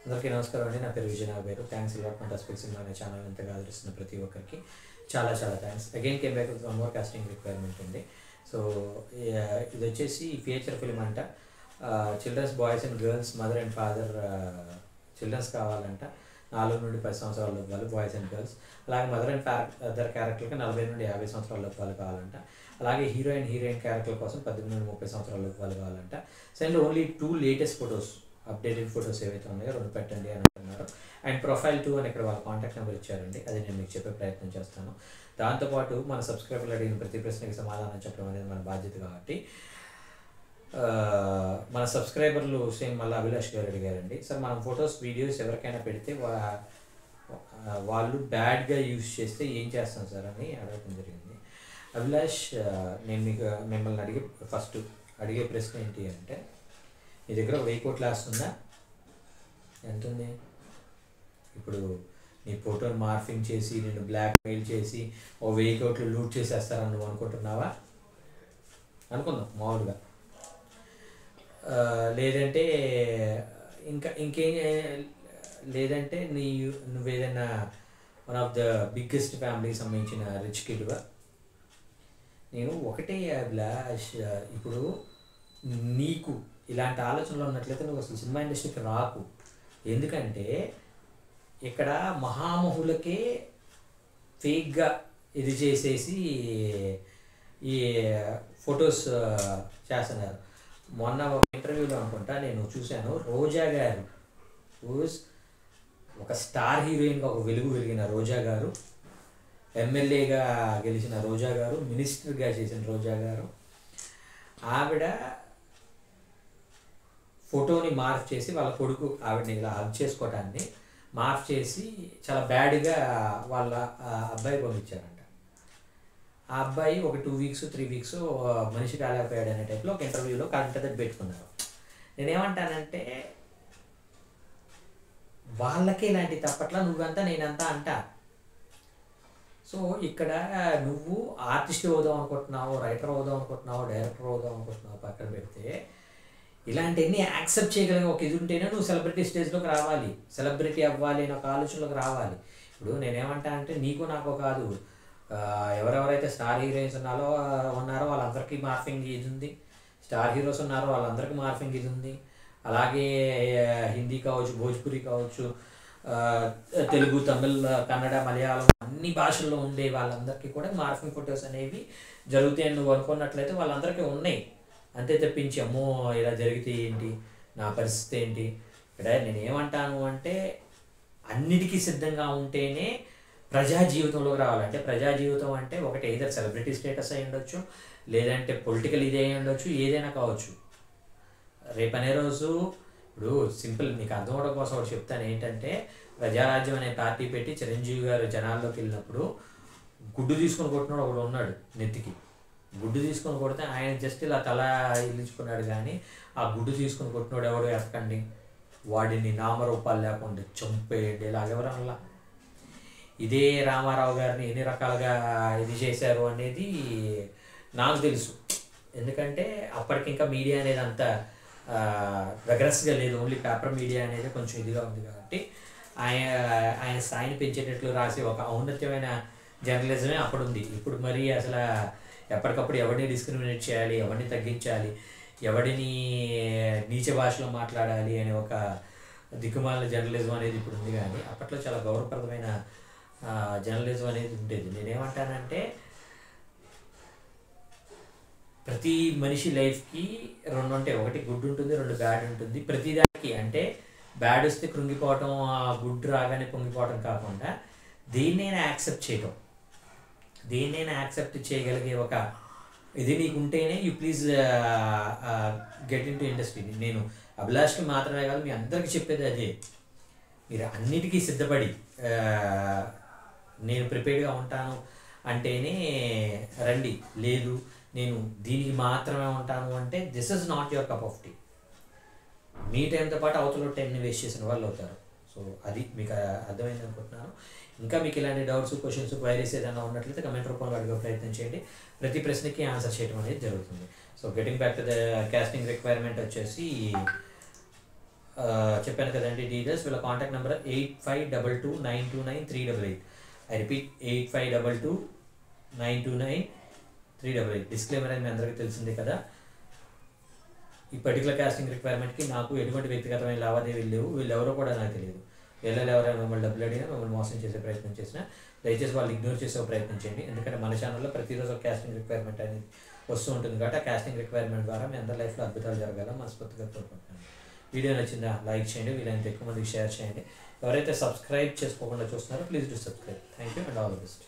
అందరికీ నమస్కారం అండి. నా పేరు Vijayanagar. Thanks lot for speaking అనే ఛానల్ ఎంతగా ఆదరిస్తున్న ప్రతి ఒక్కరికి చాలా చాలా thanks. Again came back with one more casting requirement ఉంది. సో ఇది వచ్చేసి ఫీచర్ ఫిల్మ్ అంట. Childrens boys and girls mother and father childrens కావాలంట. 4 నుండి 10 సంవత్సరాల లోపు బాయ్స్ అండ్ గర్ల్స్. అలాగే మదర్ అండ్ ఫాదర్ క్యారెక్టర్కి 40 నుండి 50 సంవత్సరాల లోపు వాళ్ళు కావాలంట. అలాగే హీరోయిన్ క్యారెక్టర్ కోసం 18 నుండి 30 సంవత్సరాల లోపు వాళ్ళు కావాలంట. Send only 2 latest photos, updated photos ఏవైతే ఉన్నాయో 2 పెట్టండి అని అంటున్నారు. అండ్ ప్రొఫైల్ 2 అని ఇక్కడ వాళ్ళ కాంటాక్ట్ నెంబర్ ఇచ్చారండి. అది నేను మీకు చెప్పే ప్రయత్నం చేస్తాను. దాంతోపాటు మన సబ్స్క్రైబర్లు అడిగిన ప్రతి ప్రశ్నకి సమాధానం చెప్పడం అనేది మన బాధ్యత కాబట్టి మన సబ్స్క్రైబర్లు సేమ్ మళ్ళీ అభిలాష్ గారు అడిగారండి. సార్ మనం ఫొటోస్ వీడియోస్ ఎవరికైనా పెడితే వాళ్ళు బ్యాడ్గా యూజ్ చేస్తే ఏం చేస్తాం సార్ అని అడగడం జరిగింది. అభిలాష్, నేను మిమ్మల్ని ఫస్ట్ అడిగే ప్రశ్న ఏంటి అంటే, నీ దగ్గర 1000 కోట్ల ఆస్తుందా? ఎంత ఉంది? ఇప్పుడు నీ ఫోటోని మార్ఫింగ్ చేసి నేను బ్లాక్ మెయిల్ చేసి 1000 కోట్లు లూట్ చేసేస్తారని నువ్వు అనుకుంటున్నావా? అనుకుందాం మామూలుగా. లేదంటే ఇంకేం లేదంటే నువ్వేదైనా వన్ ఆఫ్ ద బిగ్గెస్ట్ ఫ్యామిలీకి సంబంధించిన రిచ్ కిడ్వా? నేను ఒకటే అభిలాష్, ఇప్పుడు నీకు ఇలాంటి ఆలోచనలు ఉన్నట్లయితే నువ్వు అసలు సినిమా ఇండస్ట్రీకి రాకు. ఎందుకంటే ఇక్కడ మహామహులకే ఫేక్గా ఇది చేసేసి ఈ ఫొటోస్ చేస్తున్నారు. మొన్న ఒక ఇంటర్వ్యూలో అనుకుంటా నేను చూశాను, రోజా గారు, ఒక స్టార్ హీరోయిన్గా ఒక వెలుగు వెలిగిన రోజా గారు, ఎమ్మెల్యేగా గెలిచిన రోజా గారు, మినిస్టర్గా చేసిన రోజా గారు, ఆవిడ ఫోటోని మార్ఫ్ చేసి వాళ్ళ కొడుకు ఆవిడని ఇలా హగ్ చేసుకోవటాన్ని మార్ఫ్ చేసి చాలా బ్యాడ్గా వాళ్ళ అబ్బాయి పంపించారంట. ఆ అబ్బాయి ఒక 2 వీక్స్ 3 వీక్స్ మనిషి కాలేకపోయాడు అనే టైప్లో ఒక ఇంటర్వ్యూలో కంటెంట్ పెట్టుకున్నారు. నేనేమంటానంటే, వాళ్ళకే ఇలాంటి తప్పట్లా నువ్వంతా నేనంతా అంటా. సో ఇక్కడ నువ్వు ఆర్టిస్ట్ అవుదాం అనుకుంటున్నావు, రైటర్ అవుదాం అనుకుంటున్నావు, డైరెక్టర్ అవుదాం అనుకుంటున్నావు పక్కన పెడితే, ఇలాంటివన్నీ యాక్సెప్ట్ చేయగలిగే ఒక ఇది ఉంటేనే నువ్వు సెలబ్రిటీ స్టేజ్లోకి రావాలి, సెలబ్రిటీ అవ్వాలి అని ఒక ఆలోచనలోకి రావాలి. ఇప్పుడు నేనేమంటానంటే, నీకు నాకు కాదు, ఎవరెవరైతే స్టార్ హీరోయిన్స్ ఉన్నారో వాళ్ళందరికీ మార్ఫింగ్ ఇది ఉంది, స్టార్ హీరోస్ ఉన్నారో వాళ్ళందరికీ మార్ఫింగ్ ఇది ఉంది. అలాగే హిందీ కావచ్చు, భోజ్పురి కావచ్చు, తెలుగు, తమిళ్, కన్నడ, మలయాళం అన్ని భాషల్లో ఉండే వాళ్ళందరికీ కూడా మార్ఫింగ్ ఫొటోస్ అనేవి జరుగుతాయని నువ్వు అనుకున్నట్లయితే వాళ్ళందరికీ ఉన్నాయి. అంతే తప్పించి అమ్మో ఇలా జరిగితే ఏంటి, నా పరిస్థితి ఏంటి? ఇక్కడ నేను ఏమంటాను అంటే, అన్నిటికీ సిద్ధంగా ఉంటేనే ప్రజా జీవితంలోకి రావాలంటే, ప్రజా జీవితం అంటే ఒకటి ఏదైనా సెలబ్రిటీ స్టేటస్ అయి ఉండొచ్చు, లేదంటే పొలిటికల్ ఇదే అయి ఉండొచ్చు, ఏదైనా కావచ్చు. రేపనే రోజు ఇప్పుడు సింపుల్ నీకు అర్థం అవడం కోసం ఒకటి చెప్తాను ఏంటంటే, ప్రజారాజ్యం అనే పార్టీ పెట్టి చిరంజీవి గారు జనాల్లోకి వెళ్ళినప్పుడు గుడ్డు తీసుకొని కొట్టినాడు ఒకడు ఉన్నాడు, నెత్తికి గుడ్డు తీసుకొని కొడితే ఆయన జస్ట్ ఇలా తల ఇల్లించుకున్నాడు. కానీ ఆ గుడ్డు తీసుకొని కొట్టినాడు ఎవడో ఎత్తకండి, వాడిని నామరూపాలు లేకుండా చంపేయండి ఇలాగెవరల్లా. ఇదే రామారావు గారిని ఎన్ని రకాలుగా ఇది చేశారు అనేది నాకు తెలుసు. ఎందుకంటే అప్పటికి ఇంకా మీడియా అనేది అంత రెగ్రెస్గా లేదు, ఓన్లీ పేపర్ మీడియా అనేది కొంచెం ఇదిగా ఉంది. కాబట్టి ఆయన స్థాయిని పెంచేటట్లు రాసే ఒక ఔన్నత్యమైన జర్నలిజమే అప్పుడు ఉంది. ఇప్పుడు మరి అసలు ఎప్పటికప్పుడు ఎవరిని డిస్క్రిమినేట్ చేయాలి, ఎవరిని తగ్గించాలి, ఎవడిని నీచ భాషలో మాట్లాడాలి అనే ఒక దిక్కుమాలిన జర్నలిజం అనేది ఇప్పుడు ఉంది. కానీ అప్పట్లో చాలా గౌరవప్రదమైన జర్నలిజం అనేది ఉండేది. నేనేమంటానంటే, ప్రతి మనిషి లైఫ్కి 2 ఉంటాయి, ఒకటి గుడ్ ఉంటుంది, 2 బ్యాడ్ ఉంటుంది. ప్రతిదానికి అంటే బ్యాడ్ వస్తే కృంగిపోవటం, గుడ్ రాగానే పొంగిపోవటం కాకుండా దేన్నైనా యాక్సెప్ట్ చేయటం, దేన్నైనా యాక్సెప్ట్ చేయగలిగే ఒక ఇది నీకు ఉంటేనే you please get in to industry. నేను అభిలాష్కి మాత్రమే కాదు, మీ అందరికీ చెప్పేది అదే. మీరు అన్నిటికీ సిద్ధపడి నేను ప్రిపేర్డ్గా ఉంటాను అంటేనే రండి. లేదు నేను దీనికి మాత్రమే ఉంటాను అంటే this is not your cup of tea. మీ టైంతో పాటు అవతల టైంని వేస్ట్ చేసిన వాళ్ళు అవుతారు. సో అది మీకు అర్థమైంది అనుకుంటున్నాను. ఇంకా మీకు ఇలాంటి డౌట్స్, క్వశ్చన్స్, క్వైరీస్ ఏదైనా ఉన్నట్లయితే కమెంట్ రూపంలో అడిగే ప్రయత్నం చేయండి. ప్రతి ప్రశ్నకి ఆన్సర్ చేయడం అనేది జరుగుతుంది. So getting back to the casting requirement వచ్చేసి చెప్పాను కదండి డీటెయిల్స్. వీళ్ళ contact number 8522929388. I repeat 8522929388. Disclaimer అని మీ అందరికీ తెలిసిందే కదా. ఈ పర్టికులర్ కాస్టింగ్ రిక్వైర్మెంట్కి నాకు ఎటువంటి వ్యక్తిగతమైన లావాదేవీలు లేవు. వీళ్ళు ఎవరో కూడా నాకు తెలియదు. వీళ్ళలో ఎవరైనా మిమ్మల్ని డబ్బులు అడిగినా, మిమ్మల్ని మోసం చేసే ప్రయత్నం చేసినా దయచేసి వాళ్ళు ఇగ్నోర్ చేసే ప్రయత్నం చేయండి. ఎందుకంటే మన ఛానల్లో ప్రతిరోజు ఒక కాస్టింగ్ రిక్వైర్మెంట్ అనేది వస్తూ ఉంటుంది కాబట్టి ఆ కాస్టింగ్ రిక్వైర్మెంట్ ద్వారా మీ అందరి లైఫ్లో అద్భుతాలు జరగాల మనస్ఫూర్తిగా కోరుకుంటున్నాను. వీడియో నచ్చిందా లైక్ చేయండి, వీలైనంత ఎక్కువ మందికి షేర్ చేయండి. ఎవరైతే సబ్స్క్రైబ్ చేసుకోకుండా చూస్తున్నారో please do subscribe. Thank you and all the best.